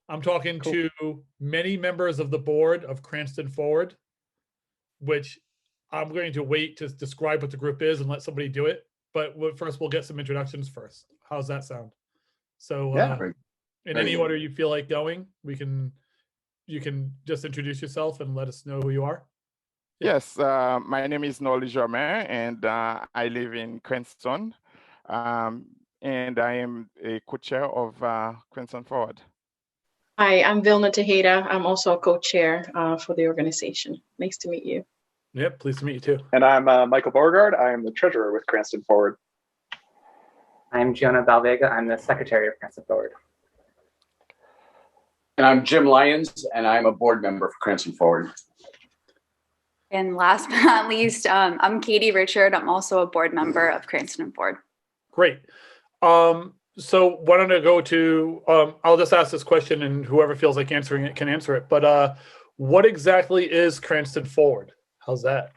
I'm talking Cool. to many members of the board of Cranston Forward, which I'm going to wait to describe what the group is and let somebody do it. But first, we'll get some introductions first. How's that sound? So, Yeah. in any order you feel like going, you can just introduce yourself and let us know who you are. Yeah. Yes, my name is Noel Jermer, and I live in Cranston, and I am a co-chair of Cranston Forward. Hi, I'm Vilna Tejeda. I'm also a co-chair for the organization. Nice to meet you. Yep, pleased to meet you too. And I'm Michael Beauregard. I am the treasurer with Cranston Forward. I'm Jonah Balvega. I'm the secretary of Cranston Forward. And I'm Jim Lyons, and I'm a board member for Cranston Forward. And last but not least, I'm Katie Richard. I'm also a board member of Cranston Forward. Great. So why don't I go to, I'll just ask this question and whoever feels like answering it can answer it. But what exactly is Cranston Forward? How's that?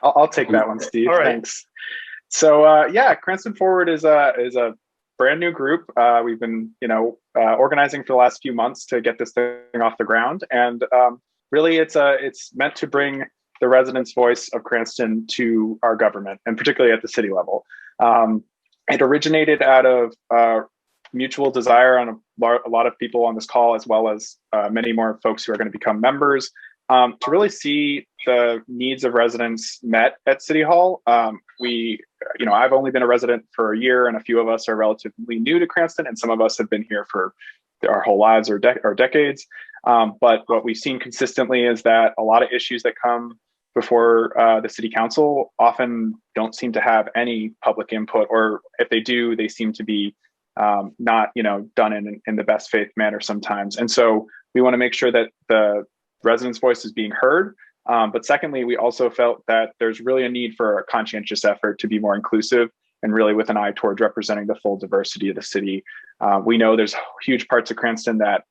I'll take that one, Steve. All right. Thanks. So yeah, Cranston Forward is a brand new group. We've been, organizing for the last few months to get this thing off the ground, and really, it's meant to bring the residents' voice of Cranston to our government, and particularly at the city level. It originated out of mutual desire on a lot of people on this call, as well as many more folks who are going to become members, to really see the needs of residents met at City Hall. I've only been a resident for a year, and a few of us are relatively new to Cranston, and some of us have been here for our whole lives or decades. But what we've seen consistently is that a lot of issues that come before the city council often don't seem to have any public input, or if they do, they seem to be not done in the best faith manner sometimes. And so we want to make sure that the residents' voice is being heard. But secondly, we also felt that there's really a need for a conscientious effort to be more inclusive and really with an eye towards representing the full diversity of the city. We know there's huge parts of Cranston that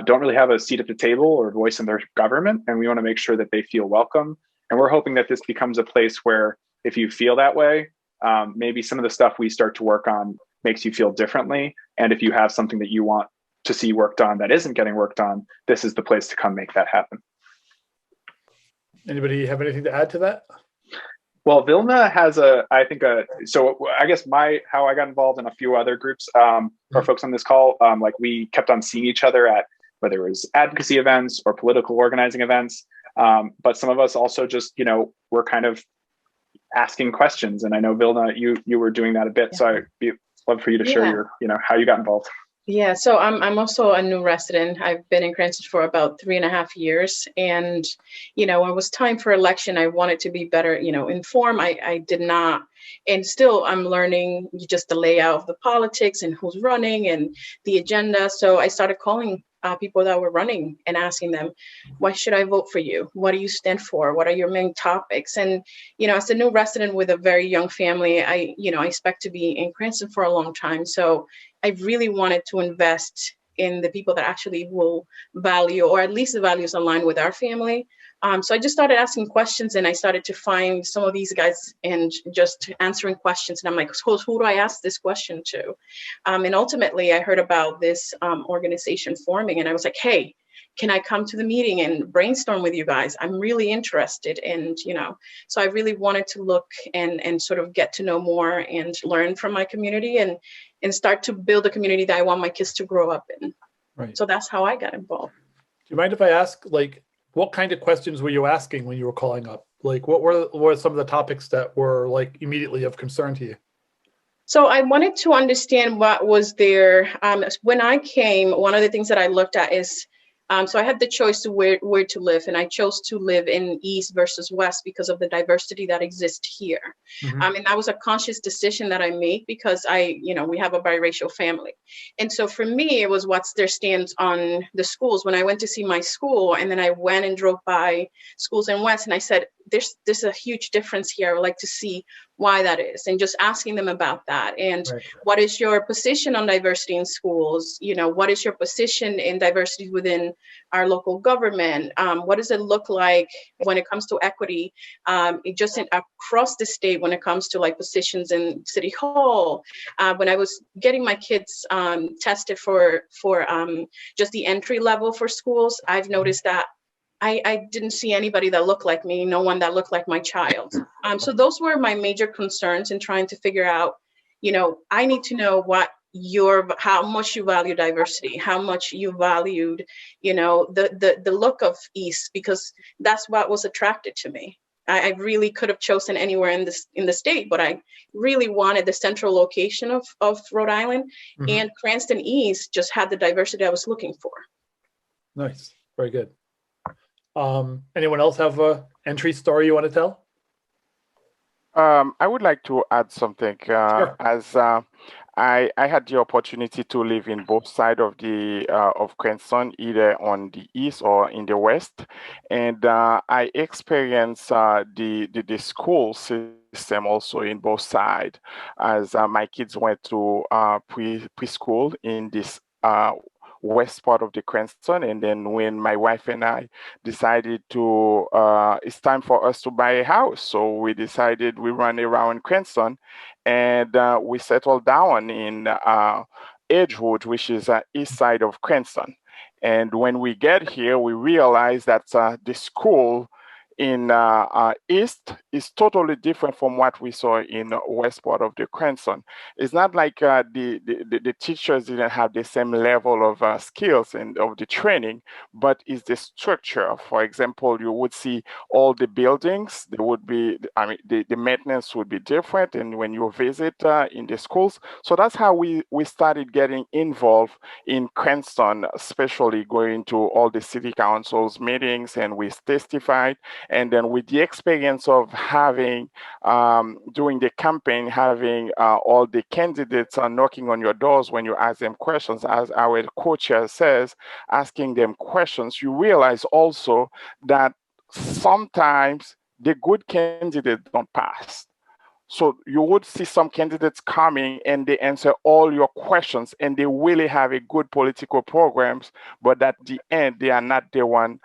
don't really have a seat at the table or voice in their government, and we want to make sure that they feel welcome. And we're hoping that this becomes a place where, if you feel that way, maybe some of the stuff we start to work on makes you feel differently. And if you have something that you want to see worked on that isn't getting worked on, this is the place to come make that happen. Anybody have anything to add to that? Well, Vilna has so I guess how I got involved in a few other groups, or folks on this call, like we kept on seeing each other at whether it was advocacy events or political organizing events. But some of us also just, were kind of asking questions. And I know, Vilna, you were doing that a bit. Yeah. So I'd love for you to share your, how you got involved. Yeah, so I'm also a new resident. I've been in Cranston for about 3.5 years. And, when it was time for election, I wanted to be better, informed. I did not. And still, I'm learning just the layout of the politics and who's running and the agenda. So I started calling people that were running and asking them, why should I vote for you? What do you stand for? What are your main topics? And, as a new resident with a very young family, I expect to be in Cranston for a long time. So I really wanted to invest in the people that actually will value, or at least the values align with our family. So I just started asking questions, and I started to find some of these guys and just answering questions. And I'm like, who do I ask this question to? And ultimately, I heard about this organization forming, and I was like, hey, can I come to the meeting and brainstorm with you guys? I'm really interested. And, so I really wanted to look and sort of get to know more and learn from my community and start to build a community that I want my kids to grow up in. Right. So that's how I got involved. Do you mind if I ask, what kind of questions were you asking when you were calling up? What were some of the topics that were immediately of concern to you? So I wanted to understand what was there. When I came, one of the things that I looked at is, so I had the choice to where to live, and I chose to live in East versus West because of the diversity that exists here. Mm-hmm. And that was a conscious decision that I made because we have a biracial family. And so for me, it was what's their stance on the schools. When I went to see my school, and then I went and drove by schools in West, and I said, there's a huge difference here. I would like to see why that is, and just asking them about that. And Right. what is your position on diversity in schools? You know, what is your position in diversity within our local government? What does it look like when it comes to equity, across the state when it comes to like positions in City Hall? When I was getting my kids tested for just the entry level for schools, I've noticed that I didn't see anybody that looked like me, no one that looked like my child. So those were my major concerns in trying to figure out, you know, I need to know how much you value diversity, how much you valued, you know, the look of East, because that's what was attracted to me. I really could have chosen anywhere in the state, but I really wanted the central location of Rhode Island, and Cranston East just had the diversity I was looking for. Nice. Very good. Anyone else have a entry story you want to tell? I would like to add something. Sure. As I had the opportunity to live in both sides of the of Cranston, either on the east or in the west, and I experienced the school system also in both sides. As my kids went to preschool in this west part of the Cranston, and then when my wife and I decided to it's time for us to buy a house, so we decided we run around Cranston, and we settled down in Edgewood, which is east side of Cranston. And when we get here, we realize that the school in east is totally different from what we saw in west part of the Cranston. It's not like the teachers didn't have the same level of skills and of the training, but it's the structure. For example, you would see all the buildings, there would be, I mean, the maintenance would be different, and when you visit in the schools. So that's how we started getting involved in Cranston, especially going to all the city councils meetings, and we testified. And then with the experience of having, during the campaign, having all the candidates knocking on your doors when you ask them questions, as our co-chair says, asking them questions, you realize also that sometimes the good candidates don't pass. So you would see some candidates coming and they answer all your questions and they really have a good political programs, but at the end they are not the one,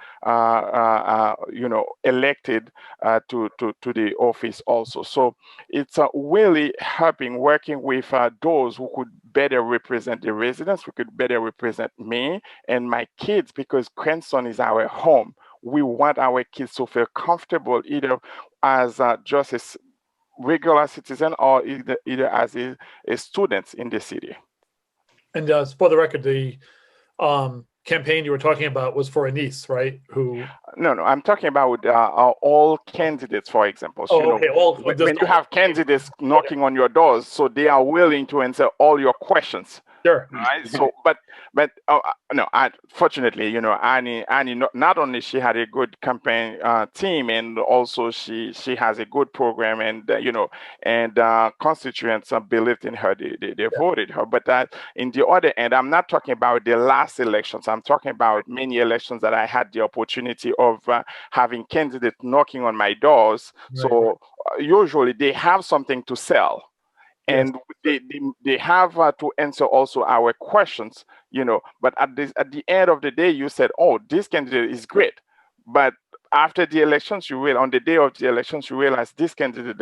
elected to the office also. So it's really helping working with those who could better represent the residents, who could better represent me and my kids, because Cranston is our home. We want our kids to feel comfortable either as just a regular citizen or either as a student in the city. And for the record, the campaign you were talking about was for a niece, right? Who? No, I'm talking about all candidates, for example. Oh, you know, okay. when you have candidates knocking on your doors, so they are willing to answer all your questions. Sure. Right. So, but no. Fortunately, you know, Annie not only she had a good campaign team, and also she has a good program, and constituents believed in her. They voted her. But in the other end, I'm not talking about the last elections. I'm talking about many elections that I had the opportunity of having candidates knocking on my doors. Right. So usually they have something to sell. And yes, they have to answer also our questions, you know. But at the end of the day, you said, "Oh, this candidate is great," but after the elections, on the day of the elections, you realize this candidate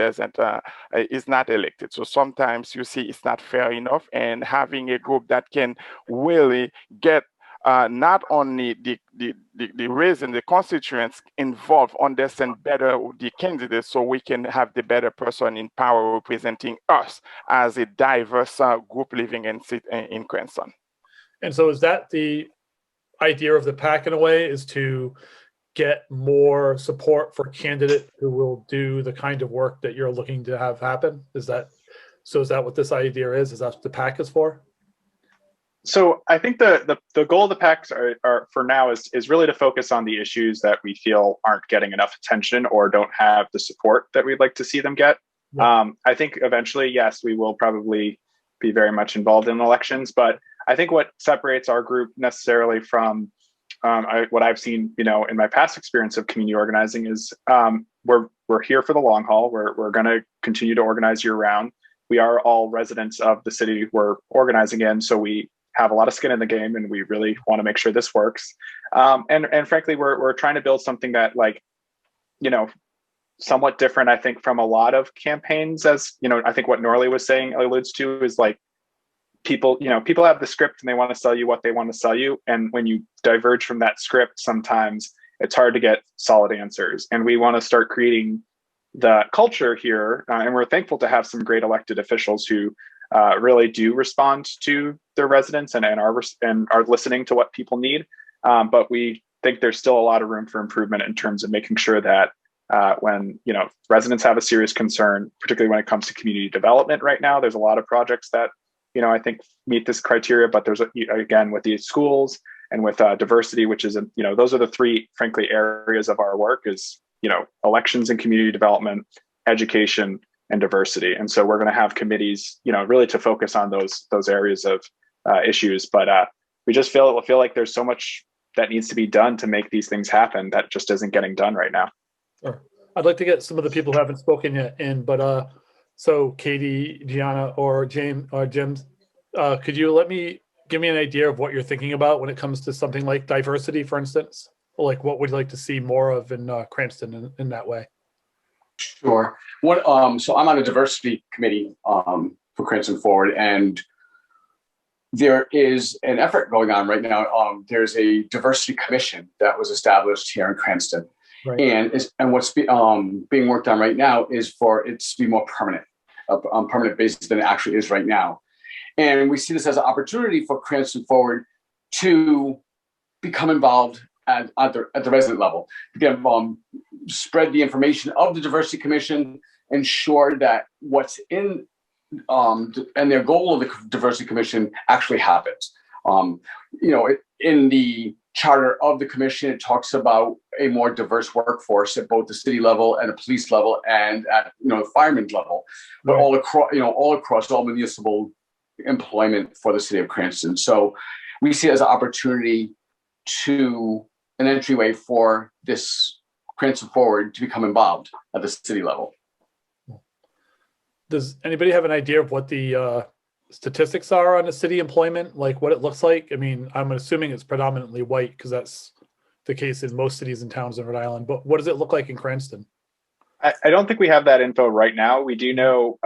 is not elected. So sometimes you see it's not fair enough, and having a group that can really get not only the reason the constituents involved understand better the candidates, so we can have the better person in power representing us as a diverse group living in Cranston. And so is that the idea of the PAC in a way, is to get more support for candidates who will do the kind of work that you're looking to have happen? Is that what this idea is? Is that what the PAC is for? So I think the goal of the PACs are for now is really to focus on the issues that we feel aren't getting enough attention or don't have the support that we'd like to see them get. Yeah. I think eventually, yes, we will probably be very much involved in elections, but I think what separates our group necessarily from what I've seen, in my past experience of community organizing is we're here for the long haul. We're going to continue to organize year round. We are all residents of the city we're organizing in, so we have a lot of skin in the game, and we really want to make sure this works. And frankly, we're trying to build something that, somewhat different, I think, from a lot of campaigns. As I think what Norley was saying alludes to is like people have the script and they want to sell you what they want to sell you, and when you diverge from that script, sometimes it's hard to get solid answers. And we want to start creating the culture here, and we're thankful to have some great elected officials who really do respond to their residents and are listening to what people need. But we think there's still a lot of room for improvement in terms of making sure that when residents have a serious concern, particularly when it comes to community development right now, there's a lot of projects that I think meet this criteria, but there's again with the schools and with diversity, which is those are the three, frankly, areas of our work is elections and community development, education, and diversity. And so we're going to have committees really to focus on those areas of issues. But we just feel like there's so much that needs to be done to make these things happen that just isn't getting done right now. Sure. I'd like to get some of the people who haven't spoken yet in, but so Katie, Gianna, or James or Jim, could you give me an idea of what you're thinking about when it comes to something like diversity, for instance? Like what would you like to see more of in Cranston in that way? Sure. So I'm on a diversity committee for Cranston Forward, and there is an effort going on right now. There's a diversity commission that was established here in Cranston. Right. And what's being worked on right now is for it to be more permanent, on permanent basis than it actually is right now. And we see this as an opportunity for Cranston Forward to become involved at the resident level. Again, spread the information of the Diversity Commission, ensure that what's in and their goal of the Diversity Commission actually happens. In the charter of the commission, it talks about a more diverse workforce at both the city level and the police level and at the fireman level, but all across all municipal employment for the city of Cranston. So we see it as an opportunity to an entryway for this Cranston Forward to become involved at the city level. Does anybody have an idea of what the statistics are on the city employment, like what it looks like? I mean, I'm assuming it's predominantly white because that's the case in most cities and towns in Rhode Island, but what does it look like in Cranston? I don't think we have that info right now. We do know,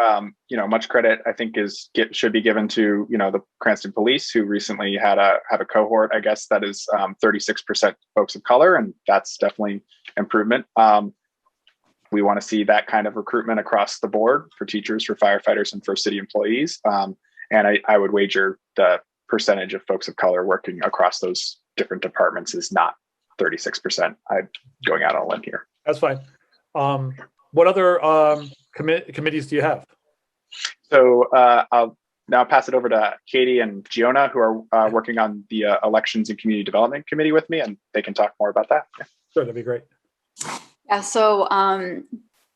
much credit I think should be given to, the Cranston Police, who recently had a cohort, I guess, that is 36% folks of color, and that's definitely improvement. We want to see that kind of recruitment across the board for teachers, for firefighters, and for city employees. And I would wager the percentage of folks of color working across those different departments is not 36%. I'm going out on a limb here. That's fine. What other committees do you have? So I'll now pass it over to Katie and Gianna, who are working on the Elections and Community Development Committee with me, and they can talk more about that. Yeah. Sure, that'd be great. Yeah, so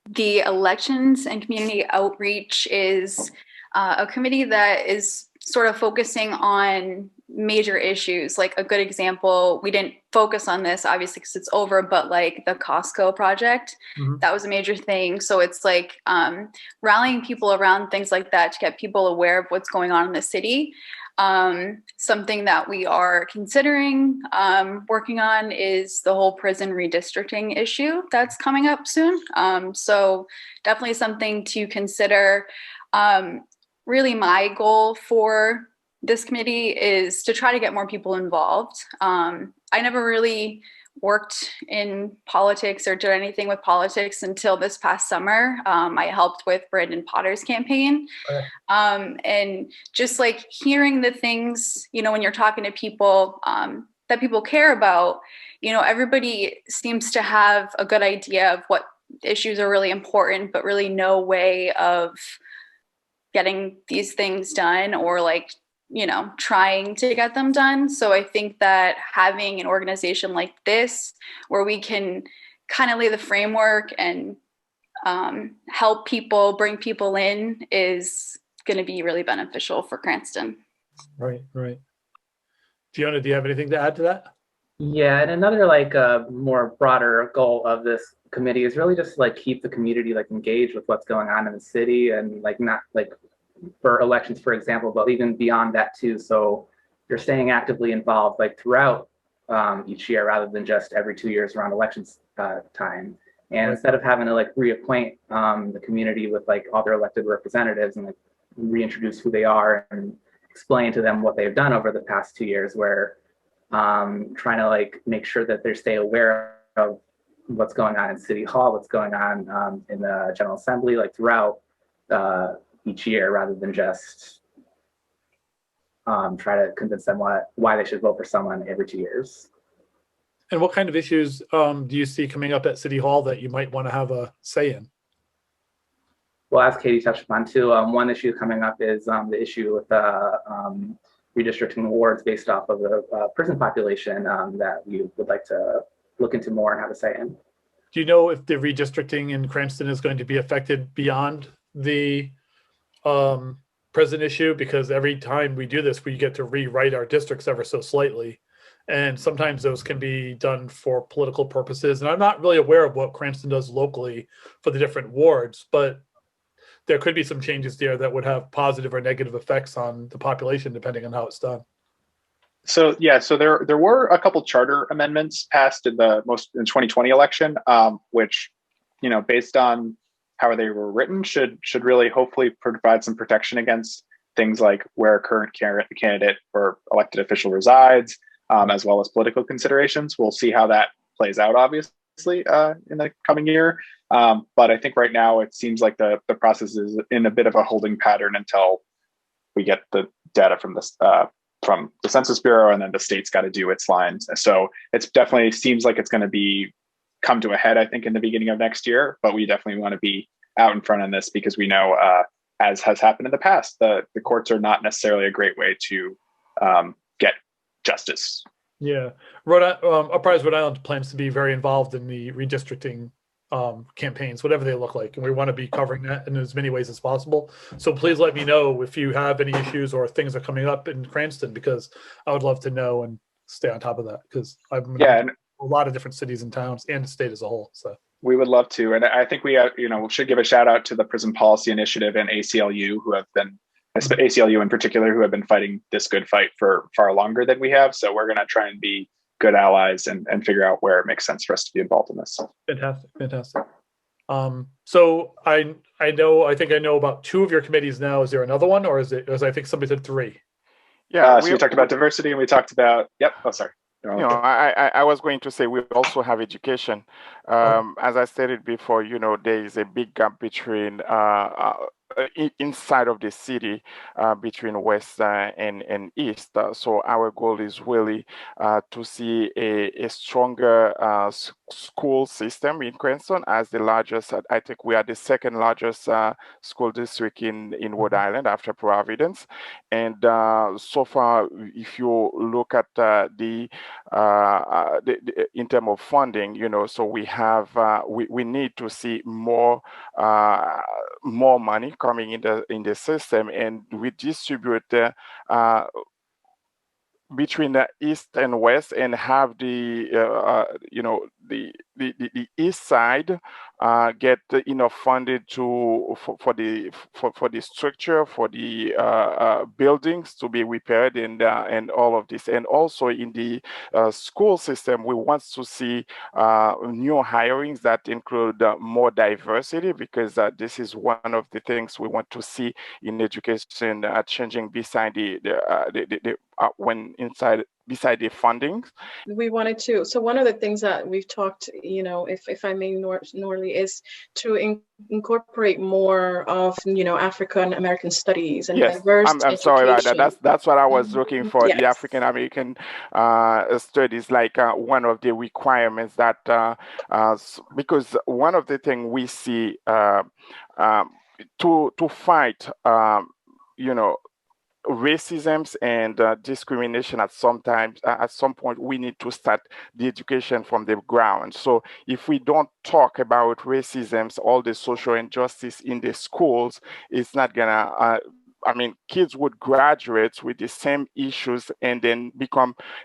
the Elections and Community Outreach is a committee that is sort of focusing on major issues. Like a good example, we didn't focus on this obviously because it's over, but like the Costco project, that was a major thing. So it's like rallying people around things like that to get people aware of what's going on in the city. Something that we are considering working on is the whole prison redistricting issue that's coming up soon. So definitely something to consider. Really my goal for this committee is to try to get more people involved. I never really worked in politics or did anything with politics until this past summer. I helped with Brandon Potter's campaign. And just like hearing the things, when you're talking to people that people care about, everybody seems to have a good idea of what issues are really important, but really no way of getting these things done or like, trying to get them done. So I think that having an organization like this, where we can kind of lay the framework and help people, bring people in, is going to be really beneficial for Cranston. Right. Gianna, do you have anything to add to that? Yeah, and another like more broader goal of this committee is really just like keep the community like engaged with what's going on in the city, and like not like for elections, for example, but even beyond that too. So you're staying actively involved like throughout each year rather than just every 2 years around elections time. And Right. instead of having to like reappoint the community with like all their elected representatives and like reintroduce who they are and explain to them what they've done over the past 2 years, where trying to like make sure that they stay aware of what's going on in City Hall, what's going on in the General Assembly, like throughout each year, rather than just try to convince them why they should vote for someone every 2 years. And what kind of issues do you see coming up at City Hall that you might want to have a say in? Well, as Katie touched upon too, one issue coming up is the issue with redistricting wards based off of the prison population that we would like to look into more and have a say in. Do you know if the redistricting in Cranston is going to be affected beyond the prison issue? Because every time we do this, we get to rewrite our districts ever so slightly. And sometimes those can be done for political purposes. And I'm not really aware of what Cranston does locally for the different wards, but there could be some changes there that would have positive or negative effects on the population, depending on how it's done. So yeah, so there were a couple charter amendments passed in the 2020 election, which, based on how they were written, should really hopefully provide some protection against things like where a current candidate or elected official resides, as well as political considerations. We'll see how that plays out, obviously, in the coming year. But I think right now it seems like the process is in a bit of a holding pattern until we get the data from the Census Bureau, and then the state's got to do its lines. So it's definitely seems like it's going to come to a head, I think, in the beginning of next year. But we definitely want to be out in front of this because we know, as has happened in the past, the courts are not necessarily a great way to get justice. Yeah, Uprise Rhode Island plans to be very involved in the redistricting campaigns, whatever they look like, and we want to be covering that in as many ways as possible. So please let me know if you have any issues or things are coming up in Cranston, because I would love to know and stay on top of that, because I've been in a lot of different cities and towns and the state as a whole. So we would love to, and I think we should give a shout out to the Prison Policy Initiative and ACLU, who have been ACLU in particular, who have been fighting this good fight for far longer than we have. So we're going to try and be good allies and figure out where it makes sense for us to be involved in this. Fantastic. So I think I know about two of your committees now. Is there another one, or is I think somebody said three? Yeah. So we talked about diversity, and we talked about sorry. I was going to say we also have education. As I stated before, there is a big gap between inside of the city between West and East. So our goal is really to see a stronger school system in Cranston as the largest. I think we are the second largest school district in Rhode Island after Providence. And so far, if you look at the in terms of funding, so we have we need to see more money coming in the system, and we distribute between the East and West, and have the East side get enough funded for the structure, for the buildings to be repaired, and all of this. And also in the school system, we want to see new hirings that include more diversity, because this is one of the things we want to see in education changing beside beside the funding. We wanted to. So one of the things that we've talked, if I may, Norley, is to incorporate more of, African American studies and diverse I'm sorry about that. That's what I was looking for. Yes. The African American studies, like one of the requirements that because one of the things we see to fight, racism and discrimination at some point, we need to start the education from the ground. So if we don't talk about racism, all the social injustice in the schools, it's not gonna kids would graduate with the same issues and then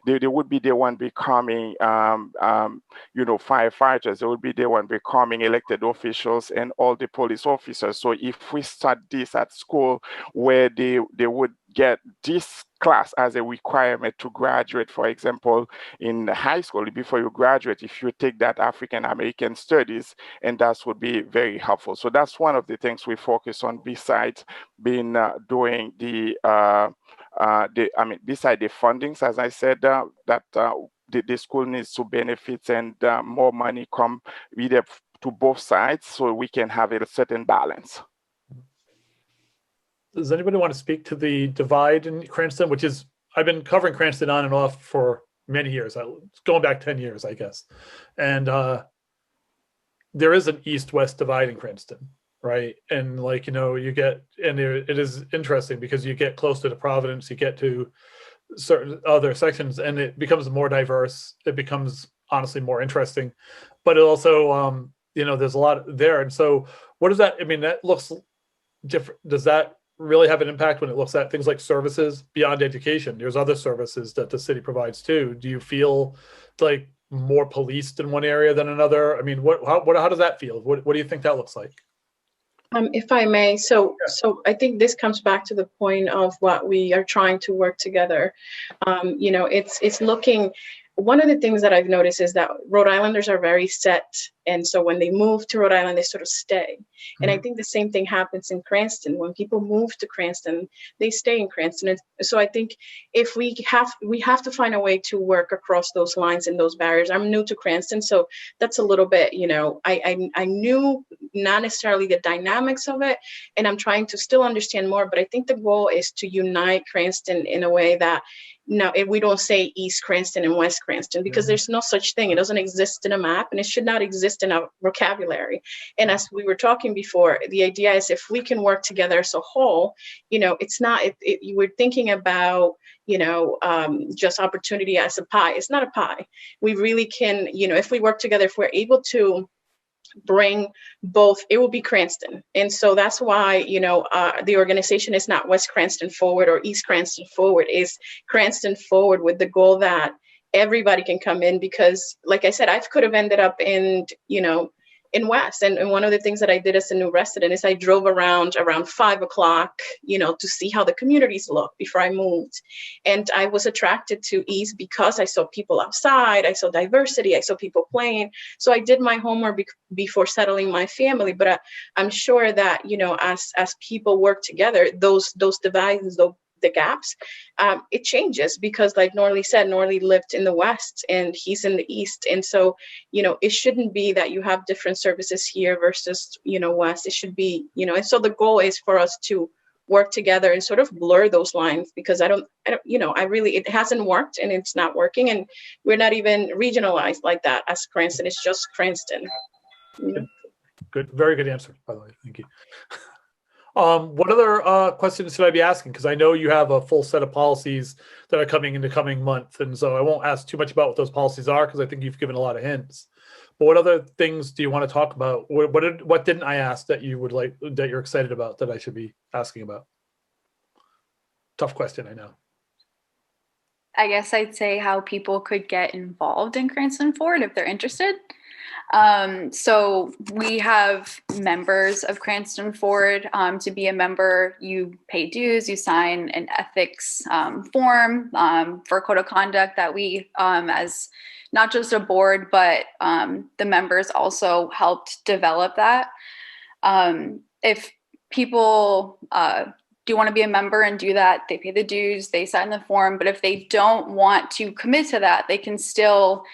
they would be the one becoming, firefighters. They would be the one becoming elected officials and all the police officers. So if we start this at school where they would get this class as a requirement to graduate, for example, in high school, before you graduate, if you take that African American studies, and that would be very helpful. So that's one of the things we focus on besides doing beside the fundings, as I said, that the school needs to benefit and more money come either to both sides so we can have a certain balance. Does anybody want to speak to the divide in Cranston, which is, I've been covering Cranston on and off for many years, going back 10 years, I guess. And there is an East-West divide in Cranston, right? And it is interesting because you get closer to Providence, you get to certain other sections and it becomes more diverse. It becomes honestly more interesting, but it also, there's a lot there. And so what does that, that looks different. Does that really have an impact when it looks at things like services beyond education? There's other services that the city provides too. Do you feel like more policed in one area than another? How does that feel? What do you think that looks like? If I may, so I think this comes back to the point of what we are trying to work together. It's looking. One of the things that I've noticed is that Rhode Islanders are very set. And so when they move to Rhode Island, they sort of stay. Mm-hmm. And I think the same thing happens in Cranston. When people move to Cranston, they stay in Cranston. And so I think if we have to find a way to work across those lines and those barriers. I'm new to Cranston, so that's a little bit, I knew not necessarily the dynamics of it, and I'm trying to still understand more. But I think the goal is to unite Cranston in a way that, we don't say East Cranston and West Cranston because there's no such thing. It doesn't exist in a map and it should not exist in a vocabulary. And as we were talking before, the idea is if we can work together as a whole, it's not, we're thinking about, just opportunity as a pie. It's not a pie. We really can, if we work together, if we're able to bring both, it will be Cranston. And so that's why, the organization is not West Cranston Forward or East Cranston Forward, is Cranston Forward, with the goal that everybody can come in, because like I said, I could have ended up in West. And one of the things that I did as a new resident is I drove around 5:00, to see how the communities look before I moved. And I was attracted to East because I saw people outside, I saw diversity, I saw people playing. So I did my homework before settling my family. But I'm sure that, as people work together, those divides, the gaps, it changes, because like Norley said, Norley lived in the West and he's in the East. And so, it shouldn't be that you have different services here versus, West. It should be, and so the goal is for us to work together and sort of blur those lines, because it hasn't worked and it's not working. And we're not even regionalized like that as Cranston. It's just Cranston. Good. Very good answer, by the way. Thank you. What other questions should I be asking? Because I know you have a full set of policies that are coming in the coming month. And so I won't ask too much about what those policies are, because I think you've given a lot of hints. But what other things do you want to talk about? What didn't I ask that you would like, that you're excited about, that I should be asking about? Tough question, I know. I guess I'd say how people could get involved in Cranston Forward if they're interested. So we have members of Cranston Forward. To be a member, you pay dues, you sign an ethics form for code of conduct that we, as not just a board, but the members also helped develop that. If people do want to be a member and do that, they pay the dues, they sign the form. But if they don't want to commit to that, they can still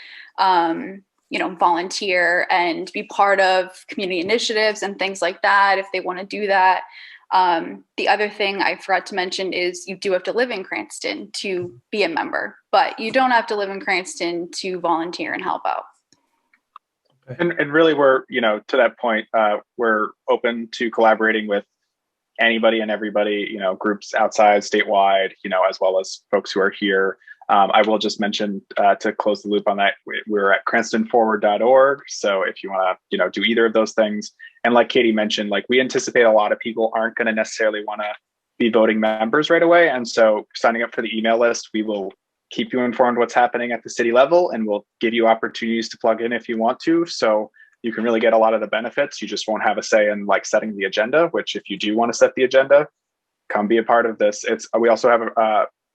volunteer and be part of community initiatives and things like that if they want to do that. The other thing I forgot to mention is you do have to live in Cranston to be a member, but you don't have to live in Cranston to volunteer and help out. And really, we're, to that point, we're open to collaborating with anybody and everybody, groups outside, statewide, as well as folks who are here. I will just mention, to close the loop on that, we're at cranstonforward.org. So if you want to, do either of those things, and like Katie mentioned, like we anticipate a lot of people aren't going to necessarily want to be voting members right away. And so signing up for the email list, we will keep you informed what's happening at the city level, and we'll give you opportunities to plug in if you want to. So you can really get a lot of the benefits. You just won't have a say in like setting the agenda, which if you do want to set the agenda, come be a part of this. We also have,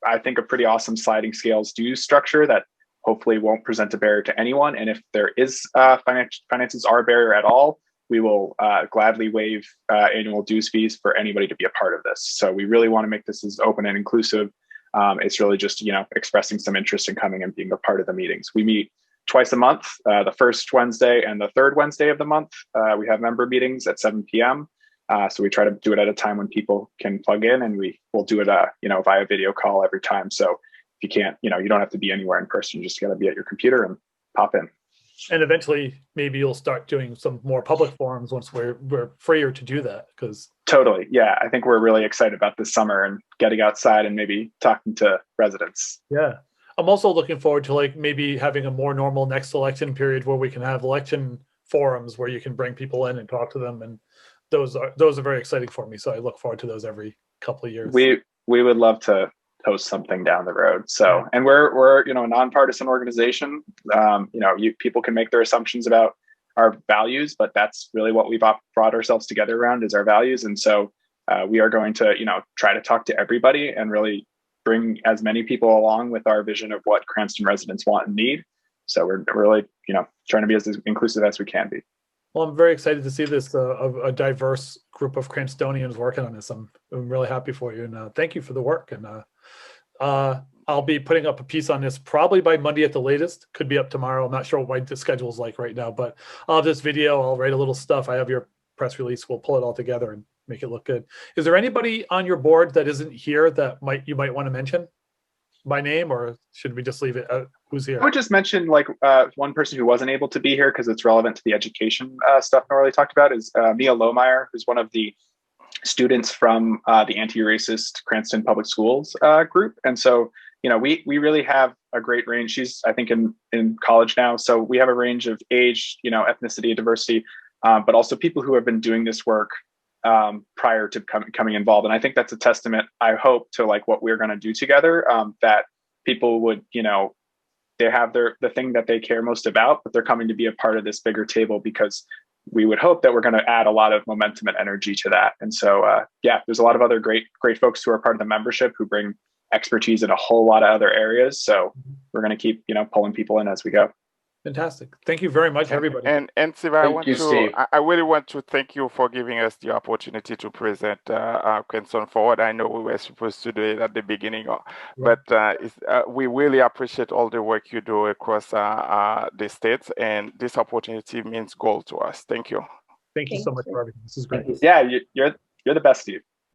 I think, a pretty awesome sliding scales dues structure that hopefully won't present a barrier to anyone. And if there is finances are a barrier at all, we will gladly waive annual dues fees for anybody to be a part of this. So we really want to make this as open and inclusive. It's really just, expressing some interest in coming and being a part of the meetings. We meet twice a month, the first Wednesday and the third Wednesday of the month. We have member meetings at 7 p.m. So we try to do it at a time when people can plug in, and we will do it, via video call every time. So if you can't, you don't have to be anywhere in person. You just got to be at your computer and pop in. And eventually, maybe you'll start doing some more public forums once we're freer to do that. Because totally, yeah, I think we're really excited about this summer and getting outside and maybe talking to residents. Yeah, I'm also looking forward to like maybe having a more normal next election period where we can have election forums where you can bring people in and talk to them, and those are very exciting for me. So I look forward to those every couple of years. We would love to host something down the road. So, and we're a nonpartisan organization. People can make their assumptions about our values, but that's really what we've brought ourselves together around, is our values. And so we are going to, try to talk to everybody and really bring as many people along with our vision of what Cranston residents want and need. So we're really, trying to be as inclusive as we can be. Well, I'm very excited to see this, a diverse group of Cranstonians working on this. I'm really happy for you, and thank you for the work. And I'll be putting up a piece on this probably by Monday at the latest. Could be up tomorrow. I'm not sure what my schedule is like right now, but I'll have this video. I'll write a little stuff. I have your press release. We'll pull it all together and make it look good. Is there anybody on your board that isn't here that you might want to mention by name, or should we just leave it? Who's here? I would just mention one person who wasn't able to be here because it's relevant to the education stuff Norley talked about is Mia Lomair, who's one of the students from the anti-racist Cranston Public Schools group. And so, we really have a great range. She's, I think, in college now. So we have a range of age, ethnicity, diversity, but also people who have been doing this work prior to coming involved. And I think that's a testament, I hope, to what we're going to do together, that people would, they have the thing that they care most about, but they're coming to be a part of this bigger table because we would hope that we're going to add a lot of momentum and energy to that. And so, there's a lot of other great folks who are part of the membership who bring expertise in a whole lot of other areas. So we're going to keep, pulling people in as we go. Fantastic. Thank you very much, everybody. And Steve, I really want to thank you for giving us the opportunity to present Cranston Forward. I know we were supposed to do it at the beginning, but we really appreciate all the work you do across the states, and this opportunity means gold to us. Thank you. Thank you so much for everything. This is great. Yeah, you're the best, Steve.